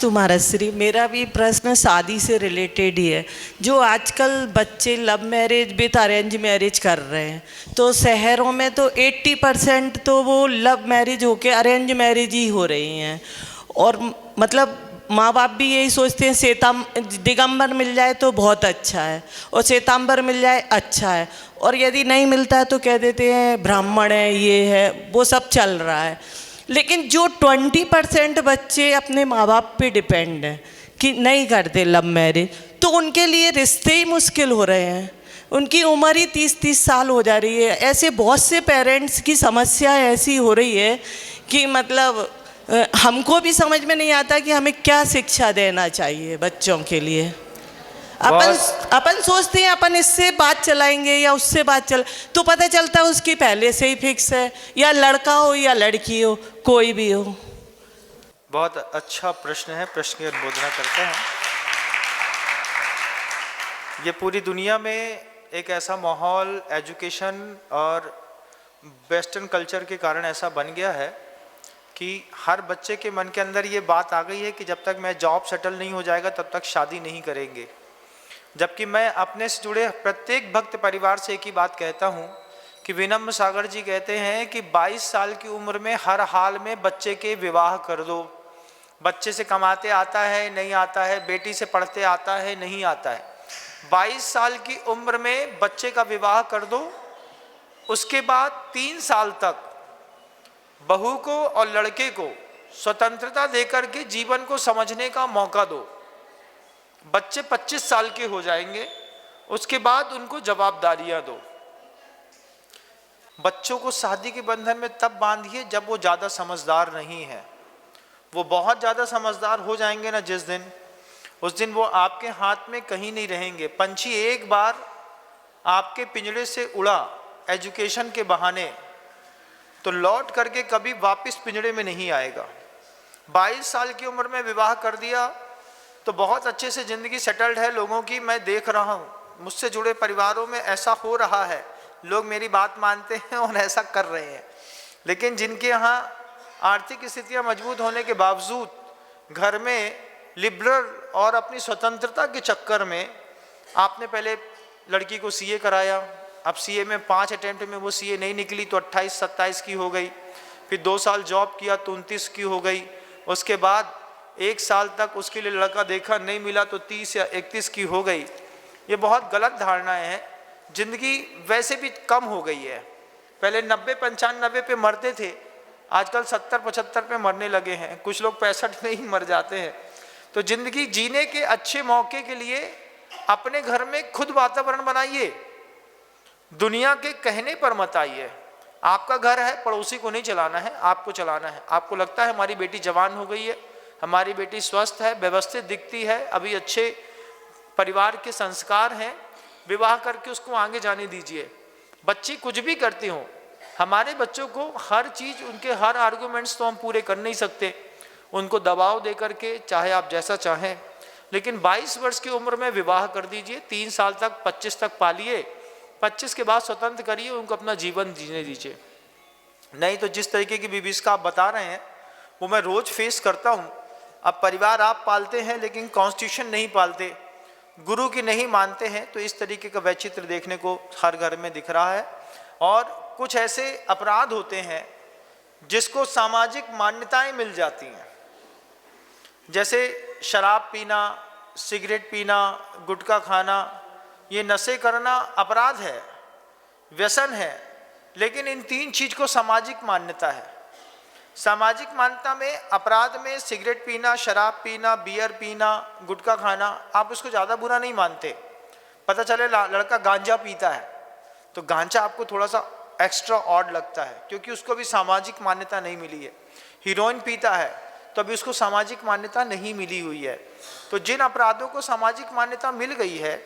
तुम्हारा श्री, मेरा भी प्रश्न शादी से रिलेटेड ही है। जो आजकल बच्चे love marriage with arrange marriage कर रहे हैं, तो शहरों में तो 80% तो वो लव मैरिज होके अरेंज मैरिज ही हो रही हैं। और मतलब माँ बाप भी यही सोचते हैं दिगंबर मिल जाए तो बहुत अच्छा है, और श्वेतांबर मिल जाए अच्छा है, और यदि नहीं मिलता है तो कह देते हैं ब्राह्मण है, ये है, वो सब चल रहा है। लेकिन जो 20% बच्चे अपने माँ बाप पे डिपेंड हैं कि नहीं करते लव मैरिज, तो उनके लिए रिश्ते ही मुश्किल हो रहे हैं। उनकी उम्र ही 30-30 साल हो जा रही है। ऐसे बहुत से पेरेंट्स की समस्या ऐसी हो रही है कि मतलब हमको भी समझ में नहीं आता कि हमें क्या शिक्षा देना चाहिए बच्चों के लिए। अपन सोचते हैं अपन इससे बात चलाएंगे या उससे बात चल, तो पता चलता है उसकी पहले से ही फिक्स है, या लड़का हो या लड़की हो, कोई भी हो। बहुत अच्छा प्रश्न है, प्रश्न की अनुमोदना करते हैं। ये पूरी दुनिया में एक ऐसा माहौल एजुकेशन और वेस्टर्न कल्चर के कारण ऐसा बन गया है कि हर बच्चे के मन के अंदर ये बात आ गई है कि जब तक मैं जॉब सेटल नहीं हो जाएगा तब तक शादी नहीं करेंगे। जबकि मैं अपने से जुड़े प्रत्येक भक्त परिवार से एक ही बात कहता हूँ कि विनम्र सागर जी कहते हैं कि 22 साल की उम्र में हर हाल में बच्चे के विवाह कर दो। बच्चे से कमाते आता है नहीं आता है, बेटी से पढ़ते आता है नहीं आता है। 22 साल की उम्र में बच्चे का विवाह कर दो। उसके बाद 3 साल तक बहू को और लड़के को स्वतंत्रता देकर के जीवन को समझने का मौका दो। बच्चे 25 साल के हो जाएंगे, उसके बाद उनको जवाबदारियां दो। बच्चों को शादी के बंधन में तब बांधिए जब वो ज़्यादा समझदार नहीं है। वो बहुत ज़्यादा समझदार हो जाएंगे ना जिस दिन, उस दिन वो आपके हाथ में कहीं नहीं रहेंगे। पंछी एक बार आपके पिंजड़े से उड़ा एजुकेशन के बहाने, तो लौट करके कभी वापस पिंजड़े में नहीं आएगा। 22 साल की उम्र में विवाह कर दिया तो बहुत अच्छे से ज़िंदगी सेटल्ड है लोगों की। मैं देख रहा हूँ मुझसे जुड़े परिवारों में ऐसा हो रहा है, लोग मेरी बात मानते हैं और ऐसा कर रहे हैं। लेकिन जिनके यहाँ आर्थिक स्थितियाँ मजबूत होने के बावजूद घर में लिबरल और अपनी स्वतंत्रता के चक्कर में आपने पहले लड़की को सीए कराया, अब सीए में 5 अटेम्प्ट में वो सीए नहीं निकली तो 28-27 की हो गई। फिर 2 साल जॉब किया तो 29 की हो गई। उसके बाद 1 साल तक उसके लिए लड़का देखा, नहीं मिला तो 30 या 31 की हो गई। ये बहुत गलत धारणाएं हैं। ज़िंदगी वैसे भी कम हो गई है। पहले 90-95 पे मरते थे, आजकल 70-75 पे मरने लगे हैं। कुछ लोग 65 में ही मर जाते हैं। तो ज़िंदगी जीने के अच्छे मौके के लिए अपने घर में खुद वातावरण बनाइए, दुनिया के कहने पर मत आइए। आपका घर है, पड़ोसी को नहीं चलाना है, आपको चलाना है। आपको लगता है हमारी बेटी जवान हो गई है, हमारी बेटी स्वस्थ है, व्यवस्थित दिखती है, अभी अच्छे परिवार के संस्कार हैं, विवाह करके उसको आगे जाने दीजिए। बच्ची कुछ भी करती हो, हमारे बच्चों को हर चीज़, उनके हर आर्गूमेंट्स तो हम पूरे कर नहीं सकते, उनको दबाव दे करके चाहे आप जैसा चाहें। लेकिन 22 वर्ष की उम्र में विवाह कर दीजिए, 3 साल तक 25 तक पालिए, 25 के बाद स्वतंत्र करिए, उनको अपना जीवन जीने दीजिए। नहीं तो जिस तरीके की विभीषिका आप बता रहे हैं वो मैं रोज़ फेस करता हूँ। अब परिवार आप पालते हैं लेकिन कॉन्स्टिट्यूशन नहीं पालते, गुरु की नहीं मानते हैं, तो इस तरीके का वैचित्र देखने को हर घर में दिख रहा है। और कुछ ऐसे अपराध होते हैं जिसको सामाजिक मान्यताएं मिल जाती हैं, जैसे शराब पीना, सिगरेट पीना, गुटखा खाना। ये नशे करना अपराध है, व्यसन है, लेकिन इन 3 चीज़ को सामाजिक मान्यता है। सामाजिक मान्यता में अपराध में सिगरेट पीना, शराब पीना, बियर पीना, गुटखा खाना, आप उसको ज़्यादा बुरा नहीं मानते। पता चले लड़का गांजा पीता है तो गांजा आपको थोड़ा सा एक्स्ट्रा ऑड लगता है, क्योंकि उसको भी सामाजिक मान्यता नहीं मिली है। हीरोइन पीता है तो अभी उसको सामाजिक मान्यता नहीं मिली हुई है। तो जिन अपराधों को सामाजिक मान्यता मिल गई है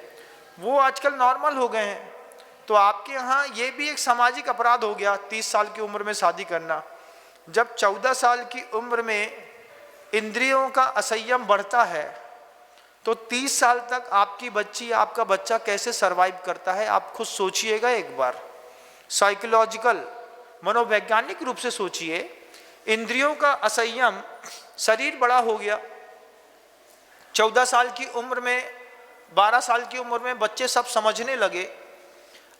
वो आजकल नॉर्मल हो गए हैं। तो आपके यहाँ ये भी एक सामाजिक अपराध हो गया 30 साल की उम्र में शादी करना। जब 14 साल की उम्र में इंद्रियों का असंयम बढ़ता है तो 30 साल तक आपकी बच्ची, आपका बच्चा कैसे सरवाइव करता है, आप खुद सोचिएगा एक बार। साइकोलॉजिकल, मनोवैज्ञानिक रूप से सोचिए। इंद्रियों का असंयम, शरीर बड़ा हो गया, 14 साल की उम्र में, 12 साल की उम्र में बच्चे सब समझने लगे।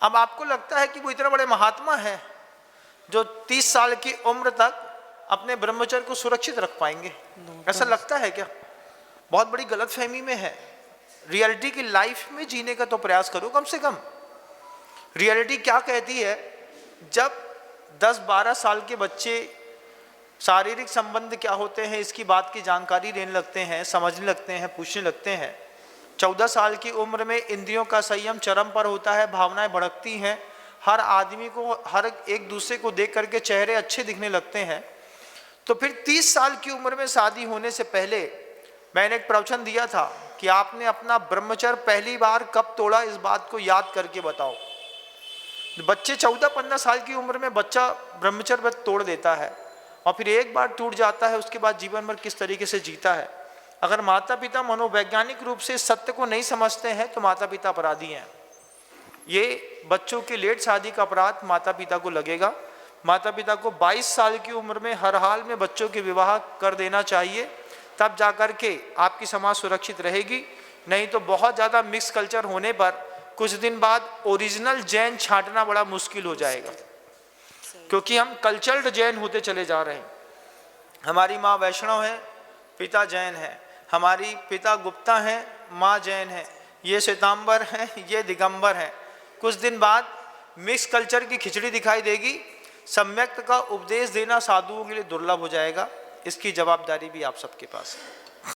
अब आपको लगता है कि वो इतना बड़े महात्मा है जो 30 साल की उम्र तक अपने ब्रह्मचर्य को सुरक्षित रख पाएंगे? ऐसा लगता है क्या? बहुत बड़ी गलतफहमी में है। रियलिटी की लाइफ में जीने का तो प्रयास करो कम से कम। रियलिटी क्या कहती है? जब 10-12 साल के बच्चे शारीरिक संबंध क्या होते हैं इसकी बात की जानकारी लेने लगते हैं, समझने लगते हैं, पूछने लगते हैं। 14 साल की उम्र में इंद्रियों का संयम चरम पर होता है, भावनाएं भड़कती हैं, हर आदमी को, हर एक दूसरे को देख करके चेहरे अच्छे दिखने लगते हैं। तो फिर 30 साल की उम्र में शादी होने से पहले मैंने एक प्रवचन दिया था कि आपने अपना ब्रह्मचर्य पहली बार कब तोड़ा, इस बात को याद करके बताओ। बच्चे 14-15 साल की उम्र में बच्चा ब्रह्मचर्य तोड़ देता है और फिर एक बार टूट जाता है, उसके बाद जीवन भर किस तरीके से जीता है। अगर माता पिता मनोवैज्ञानिक रूप से सत्य को नहीं समझते हैं तो माता पिता अपराधी हैं। ये बच्चों की लेट शादी का अपराध माता पिता को लगेगा। माता पिता को 22 साल की उम्र में हर हाल में बच्चों के विवाह कर देना चाहिए, तब जाकर के आपकी समाज सुरक्षित रहेगी। नहीं तो बहुत ज़्यादा मिक्स कल्चर होने पर कुछ दिन बाद ओरिजिनल जैन छांटना बड़ा मुश्किल हो जाएगा, क्योंकि हम कल्चर्ड जैन होते चले जा रहे हैं। हमारी माँ वैष्णव है, पिता जैन है, हमारी पिता गुप्ता हैं, माँ जैन है, ये श्वेतांबर हैं, ये दिगंबर हैं। कुछ दिन बाद मिक्स कल्चर की खिचड़ी दिखाई देगी। सम्यक्त का उपदेश देना साधुओं के लिए दुर्लभ हो जाएगा। इसकी जवाबदारी भी आप सबके पास है।